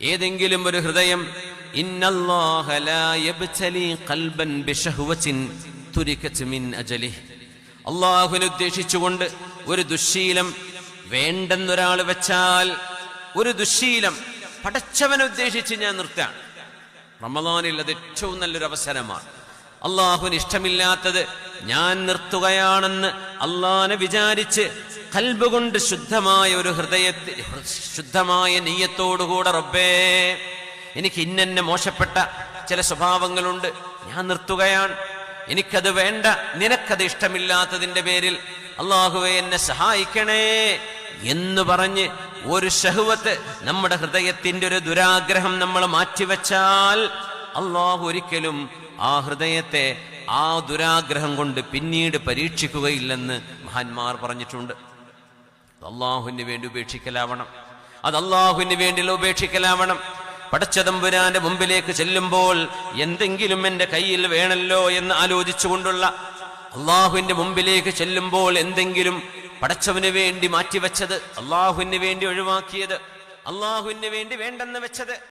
ഏതെങ്കിലും ഒരു ഹൃദയം ഇന്നല്ലാഹ ലാ യബ്തലി ഖൽബൻ ബിശഹ്വത്തിൻ തുരികത് മിൻ അജലിഹി, അല്ലാഹുവിനെ ഉദ്ദേശിച്ചുകൊണ്ട് ഒരു ദുശ്ശീലം വേണ്ടെന്നൊരാൾ വെച്ചാൽ, ഒരു ദുശ്ശീലം പടച്ചവനെ ഉദ്ദേശിച്ച് ഞാൻ നിർത്താൻ, റമളാനിൽ അത് ഏറ്റവും നല്ലൊരു അവസരമാണ്. അള്ളാഹുവിന് ഇഷ്ടമില്ലാത്തത് ഞാൻ നിർത്തുകയാണെന്ന് അള്ളാഹനെ വിചാരിച്ച് ഖൽബ് കൊണ്ട് ശുദ്ധമായ ഒരു ഹൃദയത്തിൽ ശുദ്ധമായ നിയ്യത്തോടുകൂടെ, റബ്ബേ എനിക്ക് ഇന്നെ മോശപ്പെട്ട ചില സ്വഭാവങ്ങളുണ്ട്, ഞാൻ നിർത്തുകയാണ്, എനിക്കത് വേണ്ട, നിനക്കത് ഇഷ്ടമില്ലാത്തതിന്റെ പേരിൽ അള്ളാഹുവേ എന്നെ സഹായിക്കണേ എന്ന് പറഞ്ഞ് ഒരു ശഹ്വത്ത്, നമ്മുടെ ഹൃദയത്തിന്റെ ഒരു ദുരാഗ്രഹം നമ്മൾ മാറ്റിവെച്ചാൽ അള്ളാഹു ഒരിക്കലും ആ ഹൃദയത്തെ ആ ദുരാഗ്രഹം കൊണ്ട് പിന്നീട് പരീക്ഷിക്കുകയില്ലെന്ന് മഹാന്മാർ പറഞ്ഞിട്ടുണ്ട്. അള്ളാഹുവിന് വേണ്ടി ഉപേക്ഷിക്കലാവണം, അത് അള്ളാഹുവിന് വേണ്ടിയുള്ള ഉപേക്ഷിക്കലാവണം. പടച്ചതമ്പുരാന്റെ മുമ്പിലേക്ക് ചെല്ലുമ്പോൾ എന്തെങ്കിലും എൻ്റെ കയ്യിൽ വേണല്ലോ എന്ന് ആലോചിച്ചുകൊണ്ടുള്ള, അള്ളാഹുവിന്റെ മുമ്പിലേക്ക് ചെല്ലുമ്പോൾ എന്തെങ്കിലും പടച്ചവന് വേണ്ടി മാറ്റിവെച്ചത്, അള്ളാഹുവിന് വേണ്ടി ഒഴിവാക്കിയത്, അള്ളാഹുവിന് വേണ്ടി വേണ്ടെന്ന് വെച്ചത്,